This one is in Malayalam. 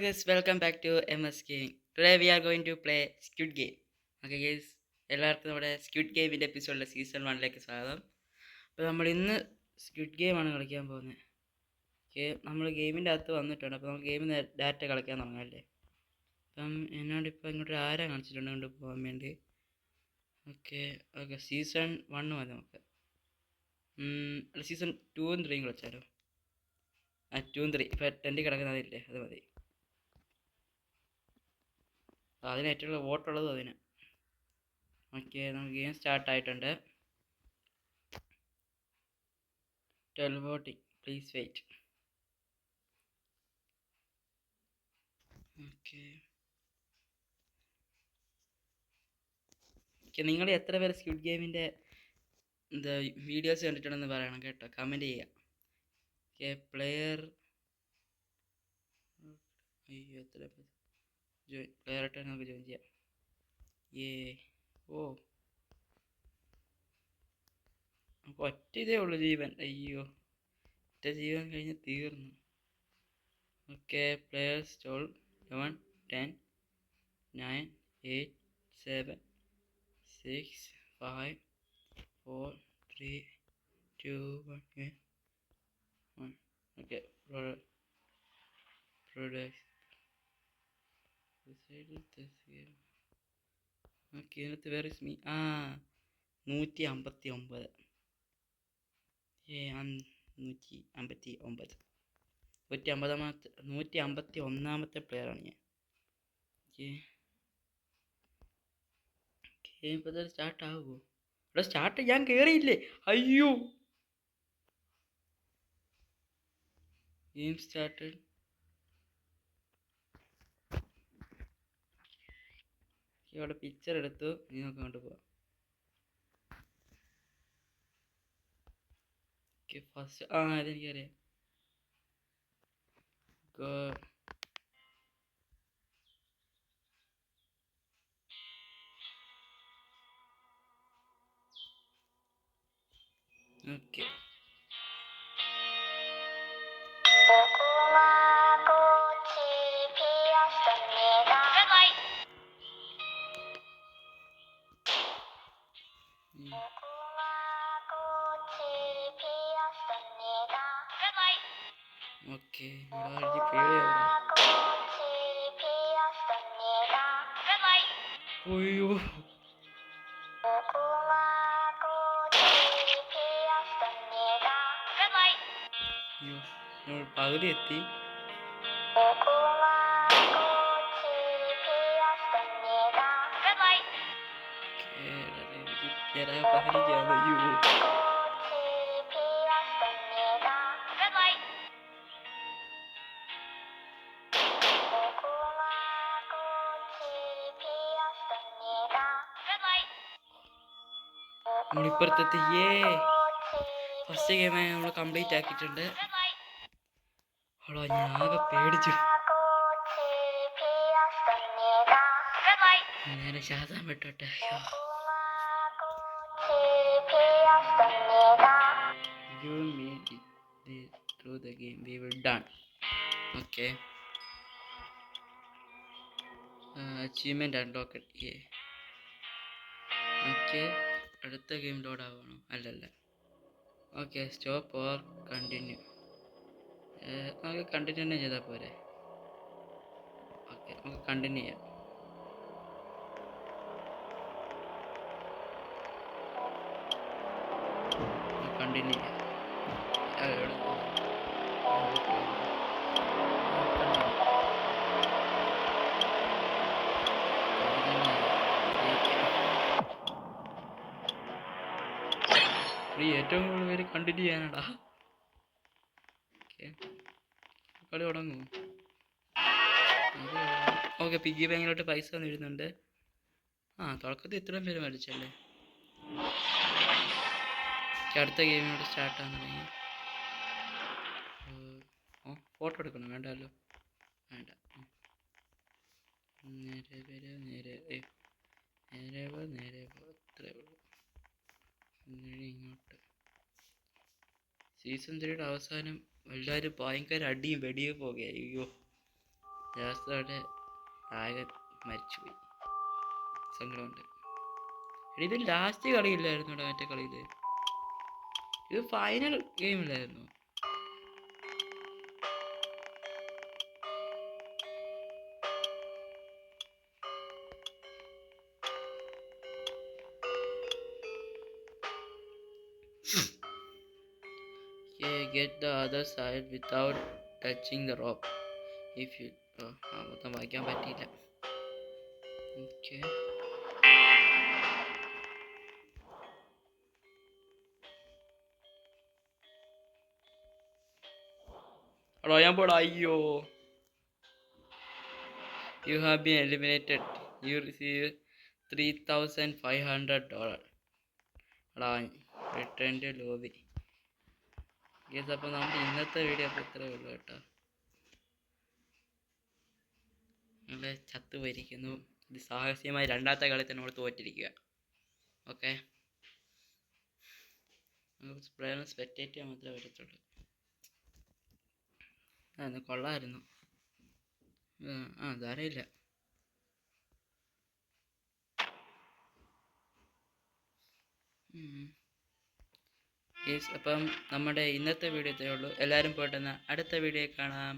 Guys, welcome back to MS Gaming. Today we are going to play Squid Game. Okay guys, എല്ലാവർക്കും നമ്മുടെ സ്ക്വിഡ് ഗെയിമിൻ്റെ എപ്പിസോഡിലെ സീസൺ 1 സ്വാഗതം. അപ്പോൾ നമ്മൾ ഇന്ന് സ്ക്വിഡ് ഗെയിമാണ് കളിക്കാൻ പോകുന്നത്. ഓക്കെ, നമ്മൾ ഗെയിമിൻ്റെ അകത്ത് വന്നിട്ടുണ്ട്. അപ്പോൾ നമുക്ക് ഗെയിമിൽ നിന്ന് ഡാറ്റ കളിക്കാൻ തുടങ്ങാമല്ലേ. അപ്പം എന്നോട് ഇപ്പോൾ ഇങ്ങോട്ട് ആരാ കാണിച്ചിട്ടുണ്ട് കൊണ്ട് പോകാൻ വേണ്ടി. ഓക്കെ ഓക്കെ, സീസൺ 1 മതി നമുക്ക്. സീസൺ 2 ഉം 3 കളിച്ചാലോ. 2 3 ഇപ്പോൾ ടെൻറ്റിൽ കിടക്കുന്നതില്ലേ, അത് മതി. അതിന് ഏറ്റവും വോട്ടുള്ളത് അതിന്. ഓക്കെ, നമുക്ക് ഗെയിം സ്റ്റാർട്ടായിട്ടുണ്ട്. 12 voting, please wait. Okay okay, നിങ്ങൾ എത്ര പേര് സ്ക്വിഡ് ഗെയിമിൻ്റെ വീഡിയോസ് കണ്ടിട്ടുണ്ടെന്ന് പറയണം കേട്ടോ, കമൻറ്റ് ചെയ്യുക. ഓക്കെ, പ്ലെയർ എത്ര പ്ലെയർ ആയിട്ട് നമുക്ക് ജോയിൻ ചെയ്യാം. ഓ നമുക്ക് ഒറ്റ ഇതേ ഉള്ളൂ ജീവൻ. അയ്യോ, ഒറ്റ ജീവൻ കഴിഞ്ഞ് തീർന്നു. ഓക്കെ, പ്ലെയേഴ്സ് ടോൾ 11 10 9 8 7 6 5 4 3 2 1 ഓക്കെ. പ്രൊഡക്ട്സ് ഓക്കെ, ഇതിനകത്ത് വേറെ 159 159 151 പ്ലെയറാണ് ഞാൻ. ഓക്കെ, ഗെയിം ഇപ്പോൾ സ്റ്റാർട്ട് ആകുമോ? ഇവിടെ സ്റ്റാർട്ട് ഞാൻ കയറിയില്ലേ. അയ്യോ, ഗെയിം സ്റ്റാർട്ടഡ്. അവിടെ പിക്ചർ എടുത്തു, ഇനി നമുക്ക് അങ്ങോട്ട് പോവാം. ഓക്കെ, ഫസ്റ്റ് അതെനിക്കറിയാം. ഓക്കെ, ഓക്കെ, അയ്യോ നമ്മൾ പകുതി എത്തി. നമ്മളിപ്പുറത്തെത്തി. ഫസ്റ്റ് ഗെയിം നമ്മൾ കംപ്ലീറ്റ് ആക്കിയിട്ടുണ്ട്. ഞാൻ ആകെ പേടിച്ചു. നേരെ ശ്വാസം വിട്ടോട്ടെ. You made it through the game. We were done. Okay. Achievement unlocked. Okay. അടുത്ത ഗെയിം ലോഡ് ആവണോ? അല്ലല്ല. Okay, stop or continue. നമുക്ക് കണ്ടിന്യൂ തന്നെ ചെയ്താൽ പോരെ. ഓക്കെ, നമുക്ക് കണ്ടിന്യൂ ചെയ്യാം. കണ്ടിന്യൂ ചെയ്യാം. ഏറ്റവും കൂടുതൽ പേര് കണ്ടിന്യൂ ചെയ്യാനാടാ. ഓക്കെ, കളി തുടങ്ങുമോ? ഓക്കെ, പിഗ്ഗി ബാങ്കിലോട്ട് പൈസ വന്നിരുന്നുണ്ട്. തുടക്കത്തിൽ ഇത്രയും പേര് മരിച്ചല്ലേ. അടുത്ത ഗെയിമിനോട് സ്റ്റാർട്ടാകാൻ തുടങ്ങി. ഫോട്ടോ എടുക്കണം, വേണ്ടല്ലോ. വേണ്ട, നേരെ വരിക, നേരെ അത്രേ ഉള്ളൂ. ഇങ്ങോട്ട് സീസൺ 3യുടെ അവസാനം എല്ലാവരും ഭയങ്കര അടിയും വെടിയും പോകുകയായി. അയ്യോ, ലാസ്റ്റോടെ ആകെ മരിച്ചുപോയി. സങ്കടമുണ്ട്. ഇത് ലാസ്റ്റ് കളിയില്ലായിരുന്നു ഇവിടെ, മറ്റേ കളിയിൽ ഇത് final ഗെയിമില്ലായിരുന്നു. Get the other side without touching the rope. If you മൊത്തം വായിക്കാൻ പറ്റിയില്ല. ഓക്കെ, എടാ ഞാൻ പോടാ. അയ്യോ, you have been eliminated. U receive $3,500. എടാ റിട്ടേൺ ടു ലോബി. ഗൈസ്, അപ്പോൾ നമ്മുടെ ഇന്നത്തെ വീഡിയോ അപ്പോൾ ഇത്രയേ ഉള്ളൂ കേട്ടോ. ഞങ്ങൾ ചത്തുപോയിരിക്കുന്നു. ഇത് സാഹസികമായി രണ്ടാമത്തെ കളി തന്നെ നമ്മൾ തോറ്റിരിക്കുക. ഓക്കെ, സ്പെക്ടേറ്റ് ചെയ്യാൻ മാത്രമേ പറ്റത്തുള്ളൂ. കൊള്ളായിരുന്നു. ധാരയില്ല. അപ്പം നമ്മുടെ ഇന്നത്തെ വീഡിയോ ഇത്രയേ ഉള്ളൂ. എല്ലാവരും പോട്ടെന്നാൽ അടുത്ത വീഡിയോ കാണാം.